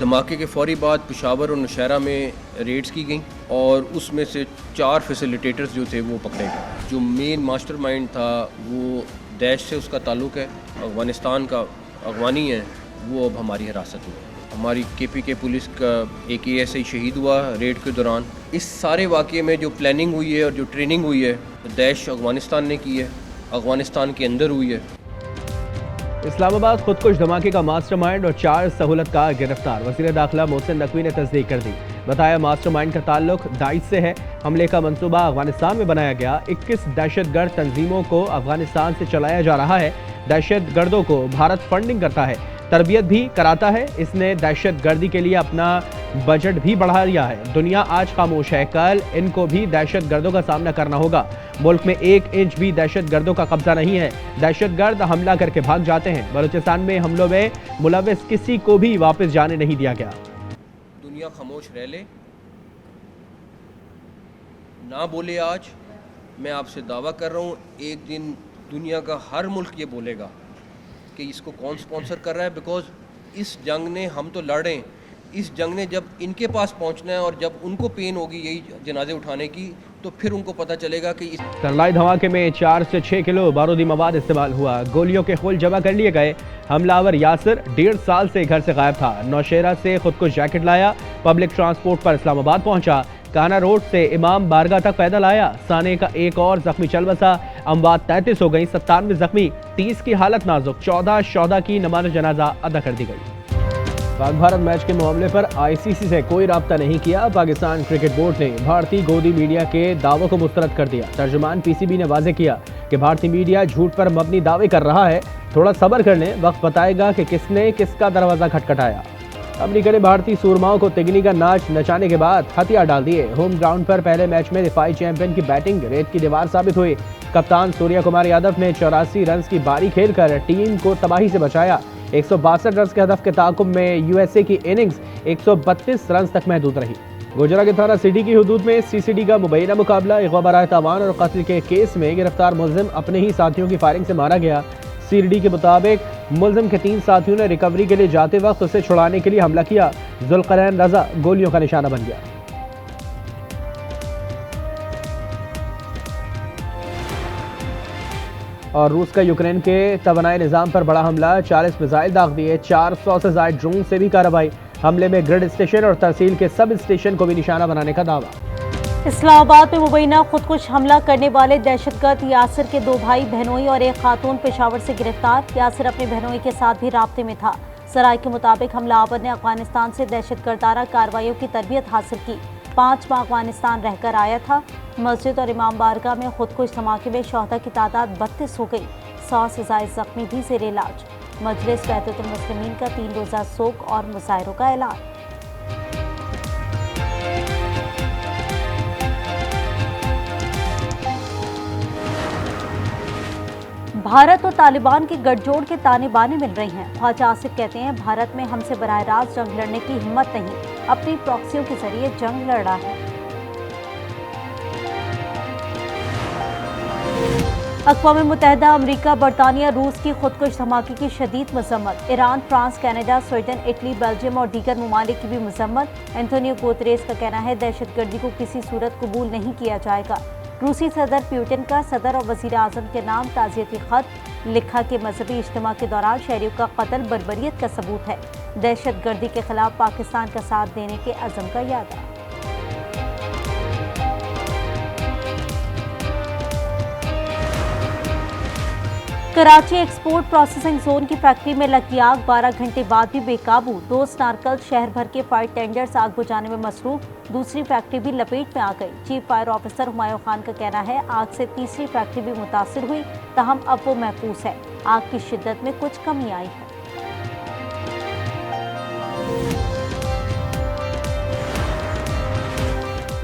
धमाके के फौरी बाद पेशावर और नौशहरा में रेड्स की गई और उसमें से 4 फैसिलिटेटर्स जो थे वो पकड़े गए। जो मेन मास्टरमाइंड था वो दैश से उसका ताल्लुक़ है, अफ़गानिस्तान का अगवानी है, वो अब हमारी हिरासत में है। हमारी KPK पुलिस का एक ASI शहीद हुआ रेड के दौरान। इस सारे वाक़े में जो प्लानिंग हुई है और जो ट्रेनिंग हुई है दैश अफ़गानिस्तान ने की है, अफ़गानिस्तान के अंदर हुई है। इस्लामाबाद खुदकुश धमाके का मास्टरमाइंड और 4 सहूलतकार गिरफ्तार। वज़ीर दाखिला मोहसिन नकवी ने तस्दीक कर दी। बताया मास्टरमाइंड का ताल्लुक दाइश से है। हमले का मंसूबा अफगानिस्तान में बनाया गया। 21 दहशतगर्द तंजीमों को अफगानिस्तान से चलाया जा रहा है। दहशतगर्दों को भारत फंडिंग करता है, तरबियत भी कराता है। इसने दहशतगर्दी के लिए अपना बजट भी बढ़ा दिया है। दुनिया आज खामोश है, कल इनको भी दहशतगर्दों का सामना करना होगा। मुल्क में 1 इंच भी दहशतगर्दों का कब्जा नहीं है। दहशतगर्द हमला करके भाग जाते हैं। बलूचिस्तान में हमलों में मुलव्विस किसी को भी वापस जाने नहीं दिया गया। दुनिया खामोश रह ले, ना बोले। आज मैं आपसे दावा कर रहा हूँ एक दिन दुनिया का हर मुल्क ये बोलेगा कि इसको कौन स्पॉन्सर कर रहा है। बिकॉज इस जंग ने, हम तो लड़ रहे हैं, इस जंग ने जब इनके पास पहुंचना है और जब उनको पेन होगी यही जनाजे उठाने की, तो फिर उनको पता चलेगा कि इस करलाई धमाके में 4 से 6 किलो बारूदी मवाद इस्तेमाल हुआ। गोलियों के खोल जमा कर लिए गए। हमलावर यासिर 1.5 साल से घर से गायब था। नौशेरा से खुद को जैकेट लाया, पब्लिक ट्रांसपोर्ट पर इस्लामाबाद पहुंचा। काना रोड से इमाम बारगाह तक पैदल आया। साने का एक और जख्मी चल बसा। अमवात 33 हो गई, 97 जख्मी, 30 की हालत नाजुक। 14 शोहदा की नमाज जनाजा अदा कर दी गई। पाक भारत मैच के मामले पर ICC से कोई राब्ता नहीं किया। पाकिस्तान क्रिकेट बोर्ड ने भारतीय गोदी मीडिया के दावों को मुस्तरद कर दिया। तर्जुमान PCB ने वाज़ेह किया कि भारतीय मीडिया झूठ पर मबनी दावे कर रहा है। थोड़ा सब्र कर लें, वक्त बताएगा कि किसने किसका दरवाज़ा खटखटाया। अमरीका ने भारतीय सूरमाओं को तिगनी का नाच नचाने के बाद हथियार डाल दिए। होम ग्राउंड पर पहले मैच में दिफाई चैंपियन की बैटिंग रेत की दीवार साबित हुई। कप्तान सूर्या कुमार यादव ने 84 रन की बारी खेलकर टीम को तबाही से बचाया। 162 रन के हदफ के ताकुब में USA की इनिंग्स 132 रन तक महदूद रही। गुजरा के थाना सिटी की हदूद में CCD का मुबैना मुकाबला। अगवा बराए तावान और कत्ल के केस में गिरफ्तार मुलजिम अपने ही साथियों की फायरिंग से मारा गया। CCD के मुताबिक मुलजिम के 3 साथियों ने रिकवरी के लिए जाते वक्त उसे छुड़ाने के लिए हमला किया। जुल्करैन रजा गोलियों का निशाना बन गया। और रूस का यूक्रेन के तवानाई निज़ाम पर बड़ा हमला। 40 मिसाइल दाग दिए। 400 से ज़ायद ड्रोन से भी कार्रवाई। हमले में ग्रिड स्टेशन और तहसील के सब स्टेशन को भी निशाना बनाने का दावा। इस्लामाबाद में मुबैना खुदकुश हमला करने वाले दहशतगर्द यासिर के 2 भाई बहनोई और एक खातून पेशावर से गिरफ्तार। यासिर अपने बहनोई के साथ भी राब्ते में था। सराय के मुताबिक हमलावर ने अफगानिस्तान से दहशतगर्दाना कार्रवाइयों की तरबियत हासिल की। 5 माह अफगानिस्तान रहकर आया था। मस्जिद और इमाम बारगाह में खुदकुश धमाके में शोहदा की तादाद 32 हो गई। 100 से ज़ायद जख्मी भी ज़ेर इलाज। मजलिस वहदतुल मुस्लिमीन का 3 रोज़ा सोग और मुजाहिरों का ऐलान। भारत और तालिबान के गठजोड़ के ताने बाने मिल रही हैं। ख्वाजा आसिफ कहते हैं भारत में हमसे बराह रास्त जंग लड़ने की हिम्मत नहीं, अपनी प्रॉक्सियों के जरिए जंग लड़ रहा है। अक़वाम मुत्तहिदा, अमरीका, बरतानिया, रूस की खुदकुश धमाके की शदीद मजम्मत। Iran, France, Canada, Sweden, Italy, Belgium और दीगर ममालिक की भी मजम्मत। एंटोनियो गुतेरेस का कहना है दहशतगर्दी को किसी सूरत कबूल नहीं किया जाएगा। रूसी सदर पुतिन का सदर और वज़ीर आज़म के नाम ताज़ियती खत लिखा कि मजहबी इज्तिमा के दौरान शहरियों का कत्ल बर्बरियत का सबूत है। दहशतगर्दी के खिलाफ पाकिस्तान का साथ देने के अज़म का यादा। कराची एक्सपोर्ट प्रोसेसिंग जोन की फैक्ट्री में लगी आग, 12 घंटे बाद भी बेकाबू। 2 स्नार्कल शहर भर के फायर टेंडर्स आग बुझाने में मसरूफ। दूसरी फैक्ट्री भी लपेट में आ गई। Chief fire officer Humayun Khan का कहना है आग से तीसरी फैक्ट्री भी मुतासिर हुई, ताहम अब वो महफूज है। आग की शिद्दत में कुछ कमी आई है।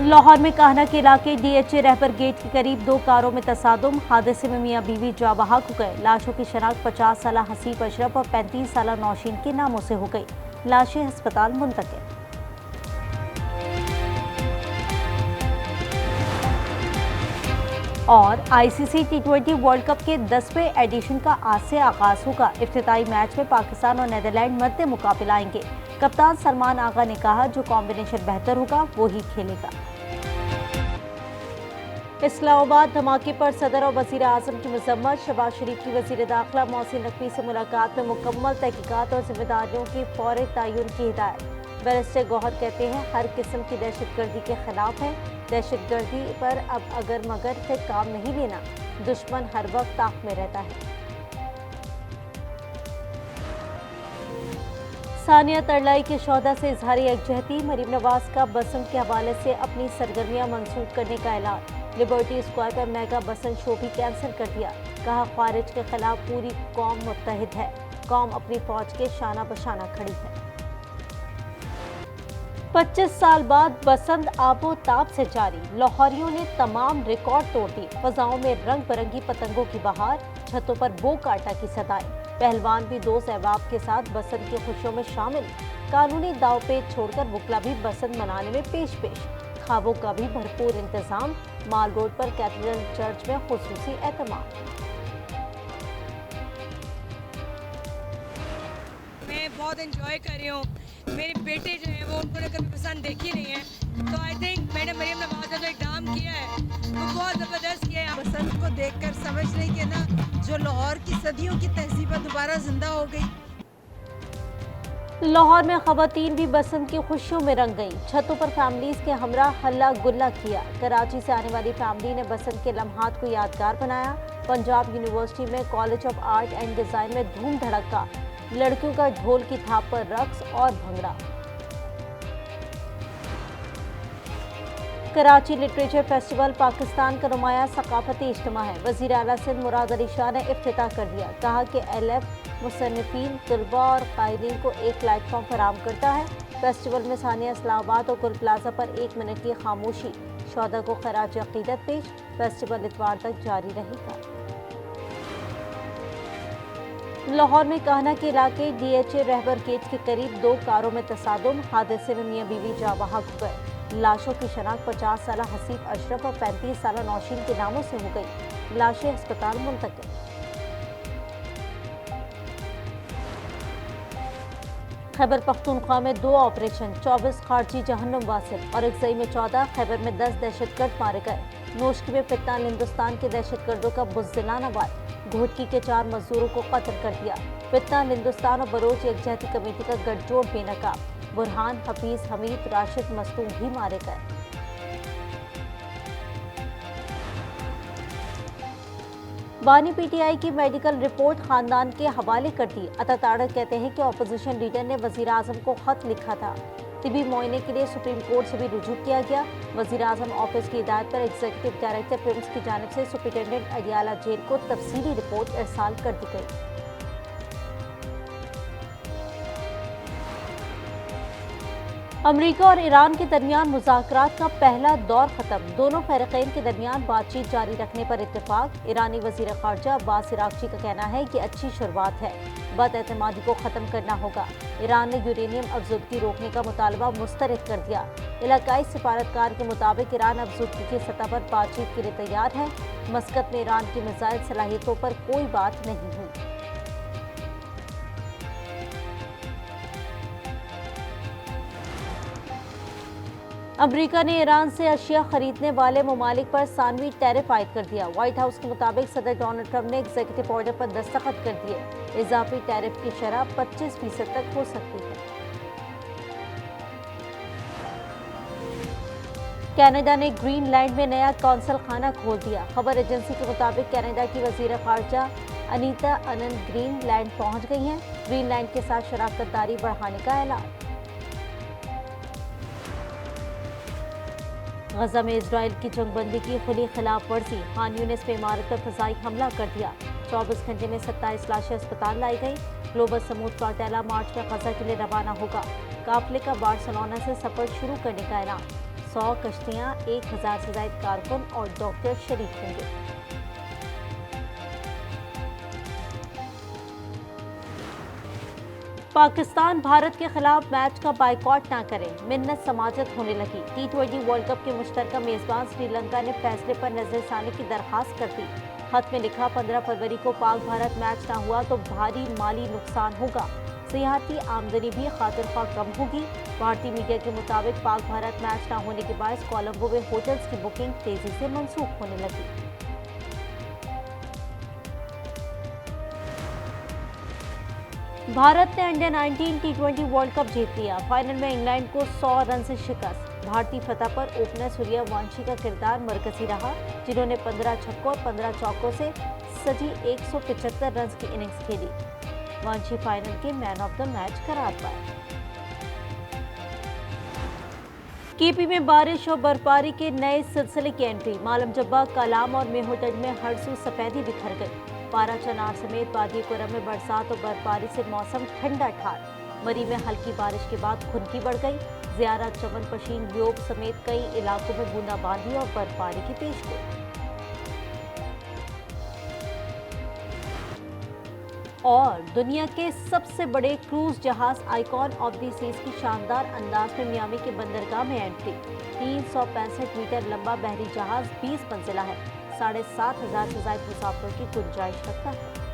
लाहौर में काहना के इलाके DHA रहबर गेट के करीब 2 कारों में तसादुम। हादसे में मियां बीवी जाँ बहक हो गए। लाशों की शनाख्त 50 साल हसीब अशरफ और 35 साल नौशीन के नामों से हो गई। लाशें अस्पताल मुंतकिल। और ICC T20 वर्ल्ड कप के 10वें एडिशन का आज से आगाज होगा। इफ्तिताई मैच में पाकिस्तान और नीदरलैंड मध्य मुकाबला आएंगे। कप्तान सलमान आगा ने कहा, जो कॉम्बिनेशन बेहतर होगा वो ही खेलेगा। इस्लामाबाद धमाके पर सदर और वजीर आजम की मजम्मत। शहबाज शरीफ की वजीर दाखिला मोहसिन नकवी से मुलाकात में मुकम्मल तहकीकात और जिम्मेदारियों की फौरी तयन की हिदायत। बैरिस्टर गौहर कहते हैं, हर किस्म की दहशतगर्दी के खिलाफ है। दहशतगर्दी पर अब अगर मगर से काम नहीं लेना, दुश्मन हर वक्त ताक में रहता है। सानिया तरलाई के शौदा से इजहारी यकजहती। मरीम नवाज का बसंत के हवाले से अपनी सरगर्मियां मंसूख करने का ऐलान। लिबर्टी स्क्वायर पर मेगा बसंत शो भी कैंसिल कर दिया। कहा, खारिज के खिलाफ पूरी कौम मुत्तहिद है। कौम अपनी फौज के शाना बशाना खड़ी है। 25 साल बाद बसंत आबो ताब से जारी। लाहौरियों ने तमाम रिकॉर्ड तोड़ दिए। फजाओं में रंग बिरंगी पतंगों की बहार, छतों पर बो काटा की सदाएं। पहलवान भी दोस्त अहबाब के साथ बसंत की खुशियों में शामिल। कानूनी दाव पेच छोड़कर वुकला भी बसंत मनाने में पेश पेश। खाबों का भी भरपूर इंतजाम। माल रोड पर कैथेड्रल चर्च में खुसूसी एहतमाम। मैं बहुत एंजॉय कर रही हूँ। मेरे बेटे जो है वो उनको कभी पसंद देखी नहीं है, तो I think madam Maryam Nawaz ने जो इकदाम किया है वो बहुत ज़बरदस्त किया है। बसंत को देखकर समझ रही कि ना, जो लाहौर की सदियों की तहजीब दोबारा जिंदा हो गई। लाहौर में खवातीन भी बसंत की खुशियों में रंग गई। छतों पर फैमिलीज के हमरा हल्ला गुल्ला किया। कराची से आने वाली फैमिली ने बसंत के लम्हात को यादगार बनाया। पंजाब यूनिवर्सिटी में college of art and design में धूम धड़का। लड़कियों का ढोल की थाप पर रक्स और भंगड़ा। कराची लिटरेचर फेस्टिवल पाकिस्तान का नुमाया सकाफती इज्तिमा है। वज़ीर आला सिंध मुराद अली शाह ने इफ्तिताह कर दिया। कहा कि LF मुसन्निफीन, तलबा और कायदीन को एक प्लेटफॉर्म फराहम करता है। फेस्टिवल में सानिया इस्लामाबाद और गुल प्लाजा पर 1 मिनट की खामोशी। शौदा को खराज अकीदत पेश। फेस्टिवल इतवार तक जारी रहेगा। लाहौर में कान्हा के इलाके DHA रहबर गेट के करीब 2 कारों में तसादुम। हादसे में मियां बीवी जाँ बहक हो गए। लाशों की शनाख्त 50 साला हसीब अशरफ और 35 साला नौशीन के नामों से हो गई। लाशें अस्पताल मुंतकिल। खैबर पख्तूनख्वा में 2 ऑपरेशन, 24 खारजी जहन्नुम वासिल। और अगजई में 14। खैबर में 10 दहशतगर्द मारे गए। नोश्की में फित्नान हिंदुस्तान के दहशतगर्दों का बुज़दिलाना वार। घोटकी के 4 मजदूरों को कत्ल कर दिया। फित्नान हिंदुस्तान और बलोच यकजहती कमेटी का गठजोड़ बेनकाब। बुरहान, हफीज, हमीद, राशिद मस्तूम भी मारे गए। बानी PTI की मेडिकल रिपोर्ट खानदान के हवाले कर दी। अताताड़क कहते हैं कि अपोजिशन लीडर ने वजीर आजम को खत लिखा था। तिबी मुआयने के लिए सुप्रीम कोर्ट से भी रुजू किया गया। वजीर आजम ऑफिस की हिदायत पर एग्जीक्यूटिव डायरेक्टर प्रिम्स की जानिब से सुप्रिंटेंडेंट अडियाला जेल को तफसीली रिपोर्ट इरसाल कर दी गई। अमरीका और ईरान के दरमियान मुज़ाकरात का पहला दौर खत्म। दोनों फरीक़ैन के दरमियान बातचीत जारी रखने पर इत्तेफाक। ईरानी वज़ीर ख़ारजा अब्बास इराक़ची का कहना है कि अच्छी शुरुआत है, बदएतमादी को ख़त्म करना होगा। ईरान ने यूरेनियम अफज़ुदगी रोकने का मुतालबा मुस्तरद कर दिया। इलाकाई सिफारतकार के मुताबिक ईरान अफज़ुदगी की सतह पर बातचीत के लिए तैयार है। मस्कत में ईरान की मिसाइल सलाहियतों पर कोई बात नहीं हुई। अमरीका ने ईरान से अशिया खरीदने वाले ममालिक पर सानवी टैरिफ आयद कर दिया। व्हाइट हाउस के मुताबिक सदर डोनाल्ड ट्रंप ने एग्जीक्यूटिव ऑर्डर पर दस्तखत कर दिए। इजाफी टैरिफ की शरह 25% तक हो सकती है। कनाडा ने ग्रीनलैंड में नया कौंसल खाना खोल दिया। खबर एजेंसी के मुताबिक कनाडा की वजीर खारजा अनीता अनन ग्रीनलैंड पहुंच गई हैं। ग्रीनलैंड के साथ शराकत दारी बढ़ाने का ऐलान। गजा में इजराइल की जंगबंदी की खुली खिलाफ वर्जी। खान यूनिस पे इमारत पर फजाई हमला कर दिया। 24 घंटे में 27 लाशें अस्पताल लाई गई। ग्लोबल समूह कार्टेला मार्च में गजा के लिए रवाना होगा। काफिले का बार्सिलोना से सफर शुरू करने का ऐलान। 100 कश्तियां, 1000 से ज्यादा कारकुन और डॉक्टर शरीक होंगे। पाकिस्तान भारत के खिलाफ मैच का बाइकॉट ना करे, मिन्नत समाजत होने लगी। T20 वर्ल्ड कप के मुश्तरका मेजबान श्रीलंका ने फैसले पर नजरसानी की दरखास्त कर दी। खत में लिखा, 15 फरवरी को पाक भारत मैच ना हुआ तो भारी माली नुकसान होगा। सियाहती आमदनी भी खातिर ख्वाह कम होगी। भारतीय मीडिया के मुताबिक पाक भारत मैच न होने के बायस कोलंबो में होटल्स की बुकिंग तेजी से मंसूख होने लगी। भारत ने अंडर 19 T20 वर्ल्ड कप जीत लिया। फाइनल में इंग्लैंड को 100 रन से शिकस्त। भारतीय फतह पर ओपनर सूर्यवंशी का किरदार मरकजी रहा, जिन्होंने 15 छक्कों और 15 चौकों से सजी 175 रन की इनिंग्स खेली। वंशी फाइनल के मैन ऑफ द मैच करार पाए। केपी में बारिश और बर्फबारी के नए सिलसिले की एंट्री। मालम जब्बा, कलाम और मेहोटज में हर सू सफेदी बिखर गई। पारा चनार समेत वादी कुरम में बरसात और बर्फबारी से मौसम ठंडा ठार। मरी में हल्की बारिश के बाद खुनकी बढ़ गई। ज़ियारा, चमन पशीन, योग समेत कई इलाकों में बूंदाबांदी और बर्फबारी की पेशगोई। और दुनिया के सबसे बड़े क्रूज जहाज आइकॉन ऑफ द सीज की शानदार अंदाज में मियामी के बंदरगाह में एंट्री। 365 मीटर लंबा बहरी जहाज 20 मंजिला है। 7,500 से ज्यादा मुसाफिरों की गुंजाइश रखता है।